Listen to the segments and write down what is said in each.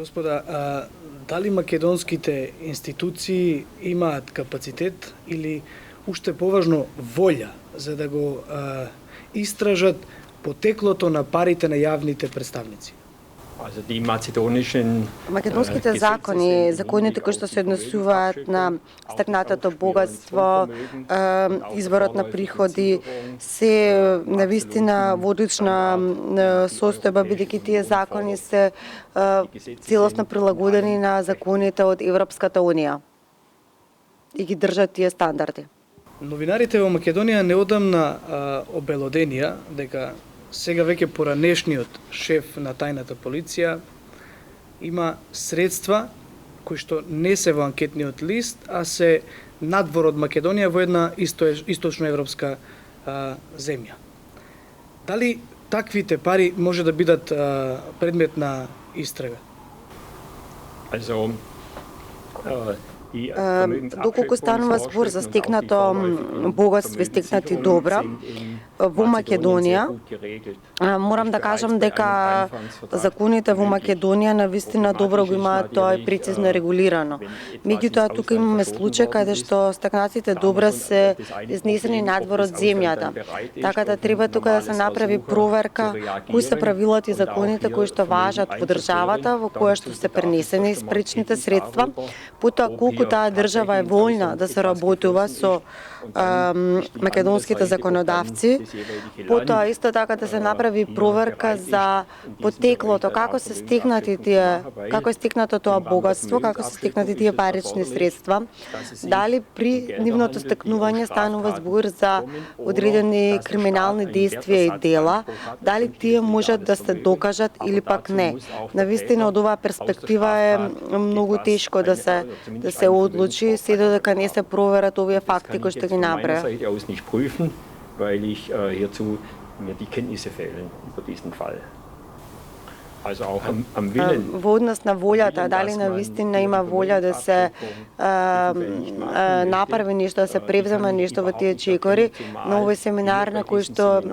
Господа, дали македонските институции имаат капацитет или уште поважно волја за да го истражат потеклото на парите на јавните представници? Македонските законите кои што се однесуваат на стекнатото богатство, изборот на приходи, се навистина во одлична состојба, бидејќи тие закони се целосно прилагодени на законите од Европската Унија и ги држат тие стандарди. Новинарите во Македонија неодамна обелоденија дека сега веќе поранешниот шеф на тајната полиција има средства кои што не се во анкетниот лист, а се надвор од Македонија во една источноевропска земја. Дали таквите пари може да бидат предмет на истрага? Доколку станува збор за стекнато богатство и стекнати добра во Македонија, морам да кажам дека законите во Македонија навистина добро го имаат тоа и прецизно регулирано. Меѓутоа тука имаме случај каде што стекнатите добра се изнесени надвор од земјата. Така да треба тука да се направи проверка кои се правилата и законите кои што важат во државата во која што се пренесени спречните средства, потоа колку таа држава е вољна да се работува со македонските законодавци, потоа исто така да се направи проверка за потеклото, како се стекнати тие, како е стекнато тоа богатство, како се стекнати тие парични средства, дали при нивното стекнување станува збор за одредени криминални действија и дела, дали тие можат да се докажат или пак не. Навистина од оваа перспектива е многу тешко да се одлучи, се додека не се проверат овие факти кои што ги наброја. Во однос на волјата, дали навистина има волја да се направи нешто, да се превземе нешто во тие чекори, на овој семинар на кој што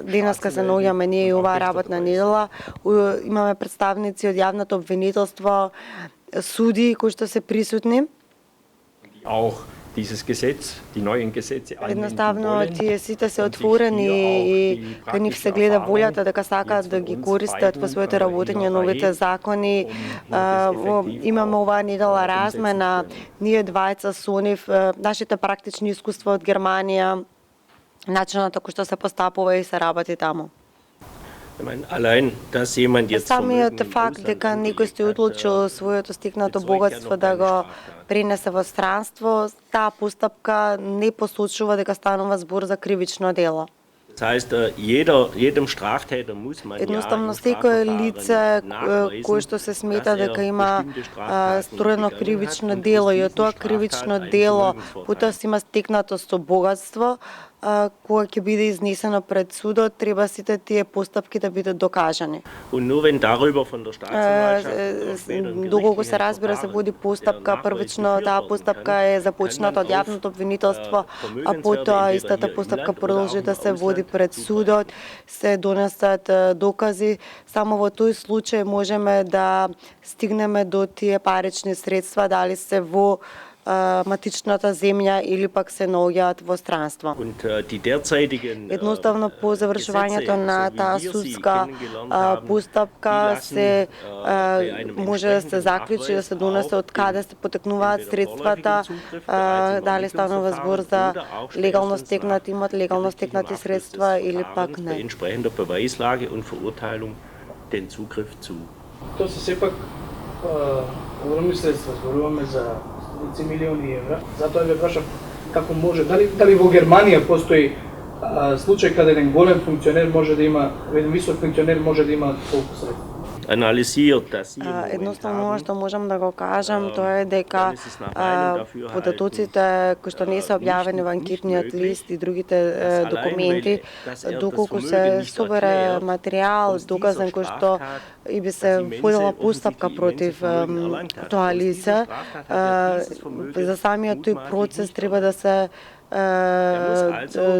денеска се наоѓаме ние и оваа работна недела, имаме представници од јавното обвинителство, суди кои што се присутни. Едноставно тие сите се отворени и кај нив се гледа волјата дека сакаат да ги користат во своето работење новите закони. Имаме оваа недела размена, ние двајца со нив, нашите практични искуства од Германија, начинот како што се постапува и се работи таму. Самиот факт дека некој се одлучил своето стекнато богатство да го пренесе во странство, таа постапка не посочува дека станува збор за кривично дело. Едноставно секое лице кое што се смета дека има сторено кривично дело и од тоа кривично дело потоа си има стекнато со богатство, кога ќе биде изнесено пред судот, треба сите тие постапки да бидат докажани. Доколку се разбира, се води постапка, првично таа постапка е започната од јавното обвинителство, а потоа истата постапка продолжи да се води пред судот, се донесат докази. Само во тој случај можеме да стигнеме до тие парични средства, дали се во матичната земја или пак се наоѓаат во странство. Едноставно по завршувањето на таа судска постапка се може да се заклучи, да се донесе од каде се потекнуваат средствата, дали станува збор за легално стекнати, имат легално стекнати средства или пак не. Тоа се сепак огромни средства, зборуваме за милиони евра. Затоа ве прашам како може, дали во Германија постои случај каде еден голем функционер може да има, еден висок функционер може да има толку средства? Едноставно ова што можам да го кажам тоа е дека податоците кои што не се објавени во анкетниот лист и другите документи, доколку се собере материјал доказан кој што и би се водела постапка против тоа лице, за самиот тој процес треба да се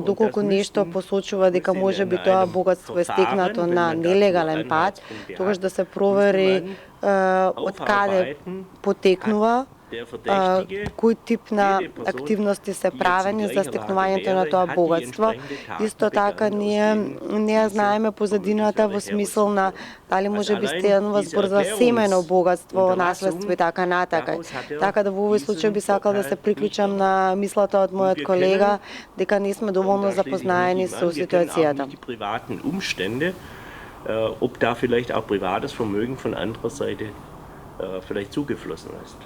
доколку нешто посочува дека можеби тоа богатство е стекнато на нелегален пат, тогаш да се провери од каде потекнува, кој тип на активности се правени за стекнувањето на тоа богатство. Исто така ние не знаеме позадината во смисол на дали можеби станува збор за семено богатство, наследство и така натака. Така да во овој случај би сакал да се приклучам на мислата од мојот колега дека не сме доволно запознаени со ситуацијата. Ob da vielleicht auch privates Vermögen von anderer Seite vielleicht zugeflossen ist.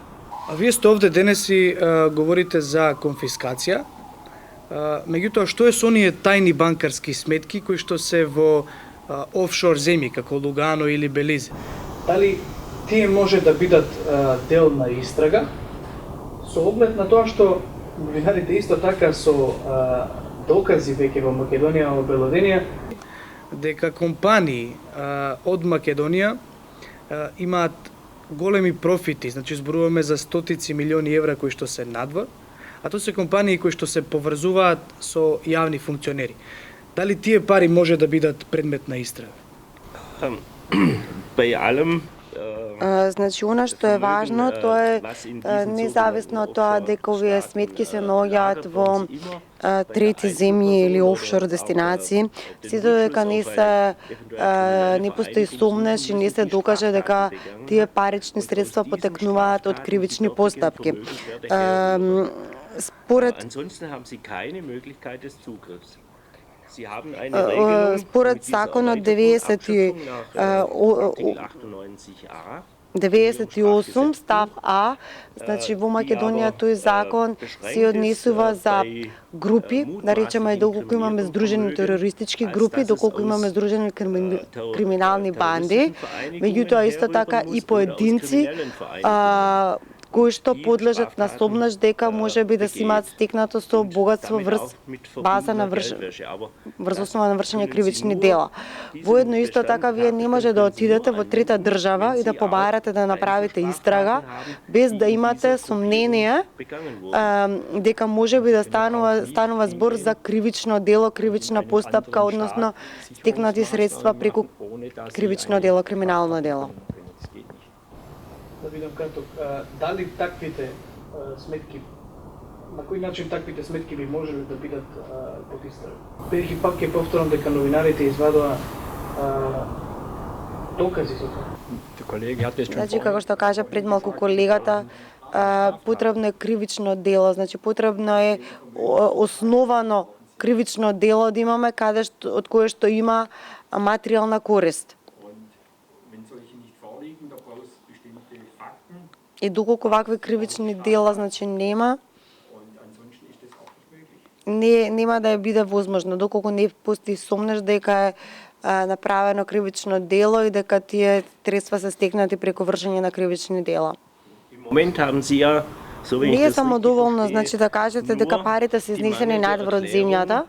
А вие сте овде денес и говорите за конфискација. Меѓутоа, што е со оние тајни банкарски сметки кои што се во офшор земји, како Лугано или Белизе? Дали тие може да бидат дел на истрага, со оглед на тоа што новинарите исто така со докази веќе во Македонија обелоденија дека компании од Македонија имаат големи профити, значи зборуваме за стотици милиони евра кои што се надвор, а тоа се компании кои што се поврзуваат со јавни функционери. Дали тие пари може да бидат предмет на истрага? Значи, она што е важно, тоа е независно од тоа дека овие сметки се наоѓаат во трети земји или офшор дестинации, сето дека не постои сомнеш и не се докаже дека тие парични средства потекнуваат од кривични постапки. Според законот 98 став А, значи во Македонија тој закон се однесува за групи, да речеме доколку имаме здружени терористички групи, доколку имаме здружени криминални банди, меѓутоа исто така и поединци кои што подлежат на сомнеш дека можеби да си имаат стекнато со богатство врз основа на вршење кривични дела. Воедно исто така вие не може да отидете во трета држава и да побарате да направите истрага без да имате сомнение дека можеби да станува збор за кривично дело, кривична постапка, односно стекнати средства преку кривично дело, криминално дело. Да видам краток, дали таквите сметки, на кој начин таквите сметки би можеле да бидат под истрага? Бидејќи пак ќе повторам дека новинарите извадоа докази за тоа. Значи, како што кажа пред малку колегата, потребно е кривично дело, значи потребно е основано кривично дело да имаме од кое што има материјална корист. И доколку вакви кривични дела значи нема да биде возможно, доколку не постои сомнеш дека е направено кривично дело и дека тие средства се стекнати преку вршење на кривични дела. Не е само доволно, значи да кажете дека парите се изнесени надвор од земјата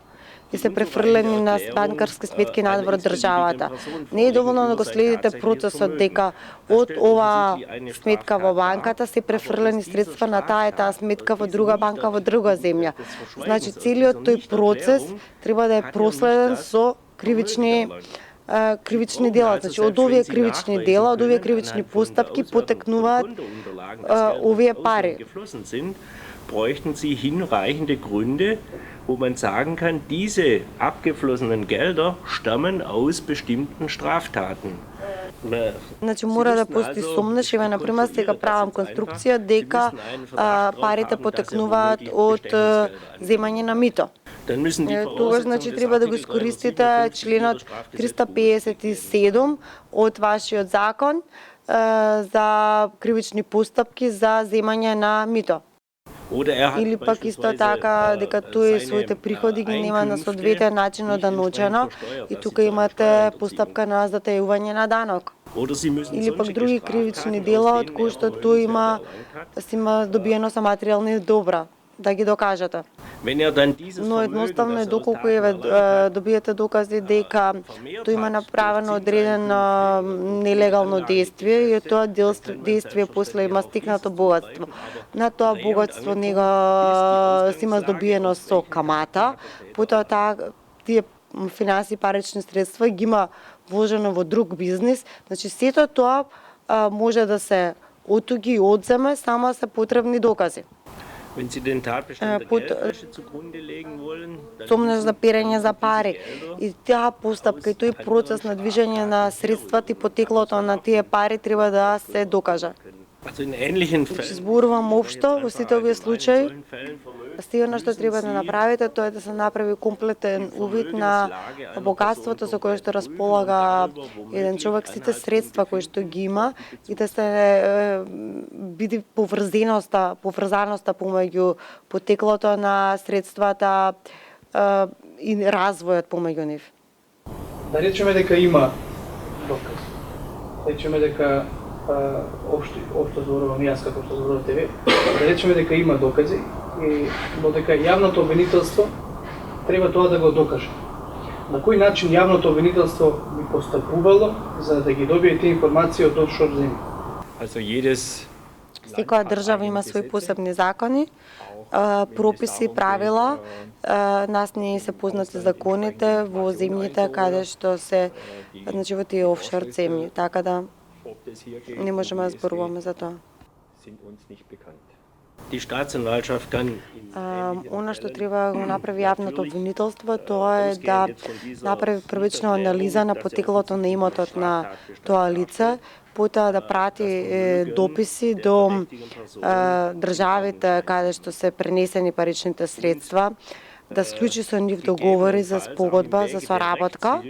и се префрлени на банкарски сметки надвор од државата. Не е доволно да го следите процесот дека од ова сметка во банката се префрлени средства на таа сметка во друга банка во друга земја. Значи целиот тој процес треба да е проследен со кривични дела. Значи од овие кривични дела, од овие кривични постапки потекнуваат овие пари. Bräuchten Sie hinreichende Gründe, wo man sagen kann, diese abgeflossenen Gelder stammen aus bestimmten Straftaten. Значи мора да постои сомнеш, еве на пример сега правам конструкција дека парите потекнуваат од земање на мито. Тогаш значи треба да го искористите членот 357 од вашиот закон за кривични постапки за земање на мито. Или пак исто така дека тој своите приходи ги нема на соодветен начин одночено и тука имате постапка на затајување на данок. Или пак други кривични дела од кои што тој има добиено со материјални добра. да ги докажете. Но едноставно е доколку добиете докази дека тој има направено одредено нелегално действие и тоа действие после има стикнато богатство. На тоа богатство него си има здобиено со камата, потоа тие финанси, парични средства ги има вложено во друг бизнис. Значи сето тоа може да се отуги и одземе, само се потребни докази. Сомнеш за перење за пари и таа постапка и тој процес на движење на средствата и потеклото на тие пари треба да се докаже. Зборувам општо во сите овие случаи. Сигурно што треба да направите тоа е да се направи комплетен увид на богатството со кое што располага еден човек, сите средства кои што ги има и да се биде поврзаноста помеѓу потеклото на средствата и развојот помеѓу нив. Да речеме дека има доказ. Речеме дека општо зборувам јас како што зборувате вие, да речеме дека има докази, но дека јавното обвинителство треба тоа да го докаже. На кој начин јавното обвинителство би постапувало за да ги добие тие информации од офшор земји? Секоја држава има своји посебни закони, прописи, правила. Нас не се познати законите во земјите каде што се, значи во тие офшор земји, така да не можеме да зборуваме за тоа. Она што треба да го направи јавното обвинителство, тоа е да направи првична анализа на потеклото на имотот на тоа лице, потоа да прати дописи до државите каде што се пренесени паричните средства, да склучи со нив договори за спогодба, за соработка,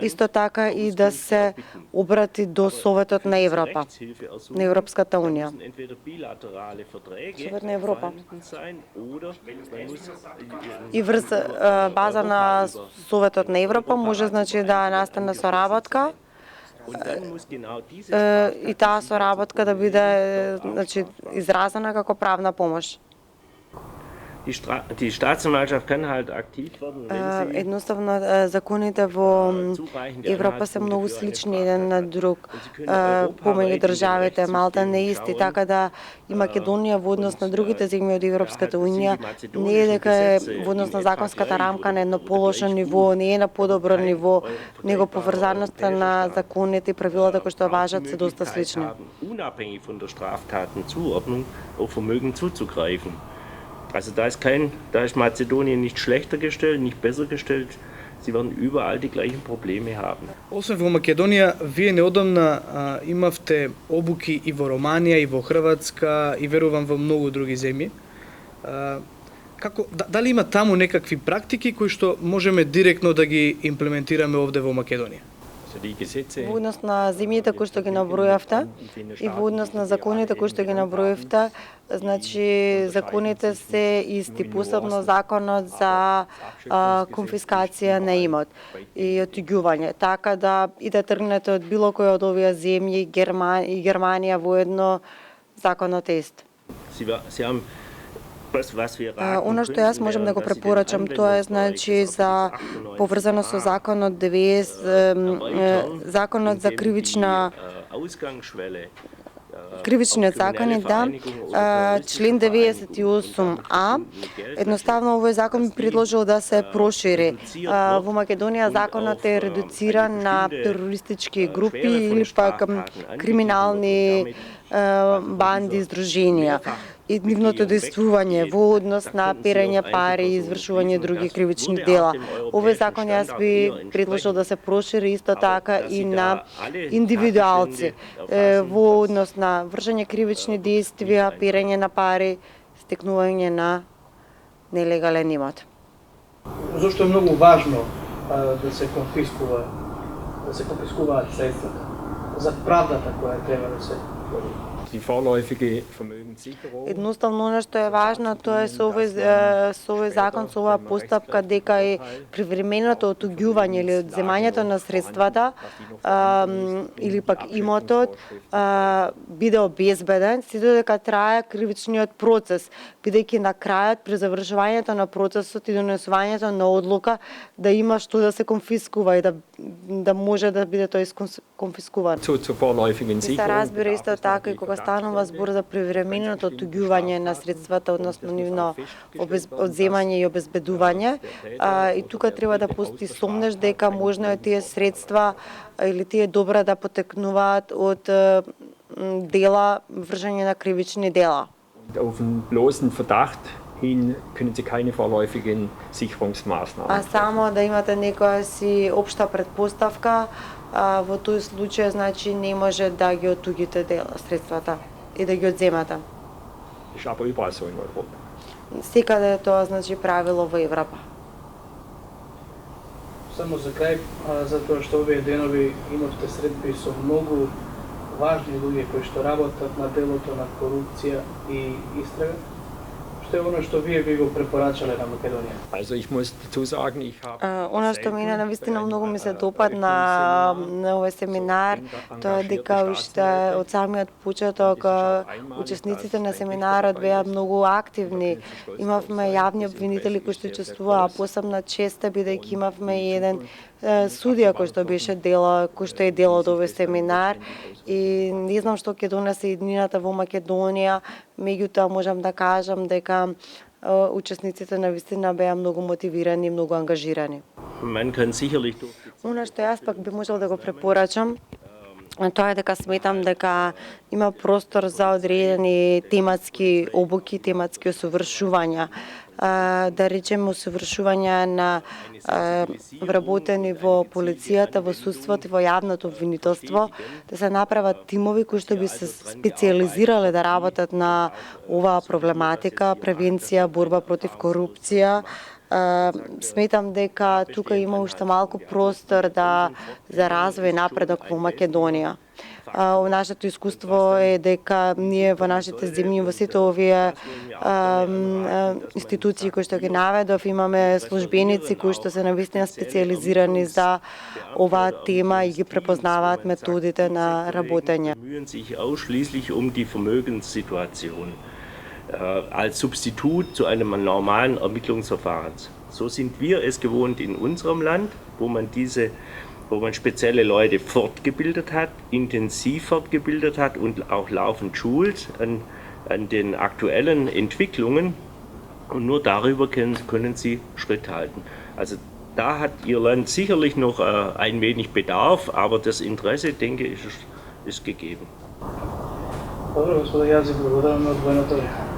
исто така и да се обрати до Советот на Европа, на Европската Унија. Совет на Европа. И врз база на Советот на Европа може значи да настане соработка и таа соработка да биде значи изразена како правна помош. Едноставно законите во Европа се многу слични еден на друг помеѓу државите, малта не исти, така да и Македонија во однос на другите земји од Европската Унија не е дека е во однос на законската рамка на едно полошо ниво, не е на подобро ниво, него поврзаноста на законите и правилата кои што важат се доста слични. Also da ist Mazedonien nicht schlechter gestellt, nicht besser gestellt. Sie werden überall die gleichen Probleme haben. Освен во Македонија, вие неодамна имавте обуки и во Романија, и во Хрватска, и верувам во многу други земји. Дали има таму некакви практики кои што можеме директно да ги имплементираме овде во Македонија? Во однос на земјите кои што ги набројавте и во однос на законите кои што ги набројавте, значи законите се исти, посебно законот за конфискација на имот и отуѓување, така да и да тргнете од било која од овие земји и Германија воедно законот е ист. Оно што јас можам да го препорачам, тоа е значи за поврзано со законот 90, законот за кривичниот закон е да член 98а. Едноставно овој закон би предложил да се прошири. Во Македонија законот е редуциран на терористички групи или пак криминални банди, здруженија и нивното действување во однос на перење пари и извршување други кривични дела. Овој закон јас би предложил да се прошири исто така и на индивидуалци во однос на вршење кривични действија, перење на пари, стекнување на нелегален имот. Зошто е многу важно да се конфискуваат средствата за правдата која треба да се води? Едноставно, оно што е важно, тоа е со овој закон, со оваа постапка, дека е привременото отуѓување или одземањето на средствата или пак имотот биде обезбеден, се додека трае кривичниот процес, бидејќи на крајот, при завршувањето на процесот и донесувањето на одлука, да има што да се конфискува и да може да биде тој конфискуван. И се разбира исто така и кога станува збор за привременото отуѓување на средствата, односно нивно одземање и обезбедување, и тука треба да постои сомнеш дека можно е тие средства или тие добра да потекнуваат од дела, вршење на кривични дела. Auf einen bloßen Verdacht hin können Sie keine vorläufigen Sicherungsmaßnahmen. А само да имате некоја си општа претпоставка, во тој случај значи не може да ги отуѓите средствата и да ги одземате. Ist aber überall so in Europa. Секаде тоа значи правило во Европа. Само за крај, затоа што овие денови имавте средби со многу важни луѓе кои што работат на делото на корупција и истрага. Што е оно што вие би го препорачале на Македонија? Also ich muss dazu sagen, ich habe Она што мене навистина многу ми се допадна на овој семинар, тоа е дека уште од самиот почеток учесниците на семинарот беа многу активни. Имавме јавни обвинители кои што учествуваа, посебна честа бидејќи имавме еден судија кој што беше кој што е дел од овој семинар и не знам што ќе донесе иднината во Македонија, меѓутоа можам да кажам дека учесниците навистина беа многу мотивирани и многу ангажирани. Она што јас пак би можел да го препорачам, тоа е дека сметам дека има простор за одредени тематски обуки, тематски усовршувања. Да речеме усовршувања на вработени во полицијата, во судството и во јавното обвинителство, да се направат тимови кои што би се специализирале да работат на оваа проблематика, превенција, борба против корупција. Сметам дека тука има уште малку простор за развој и напредок во Македонија. Нашето искуство е дека ние во нашите земји, во сите овие институции кои што ги наведов, имаме службеници кои што се навистина специализирани за оваа тема и ги препознаваат методите на работење. Als Substitut zu einem normalen Ermittlungsverfahren. So sind wir es gewohnt in unserem Land, wo man spezielle Leute fortgebildet hat, intensiv fortgebildet hat und auch laufend schult an den aktuellen Entwicklungen. Und nur darüber können sie Schritt halten. Also da hat Ihr Land sicherlich noch ein wenig Bedarf, aber das Interesse, denke ich, ist gegeben. Добро, господа, јас ви благодарам на одвоеното време.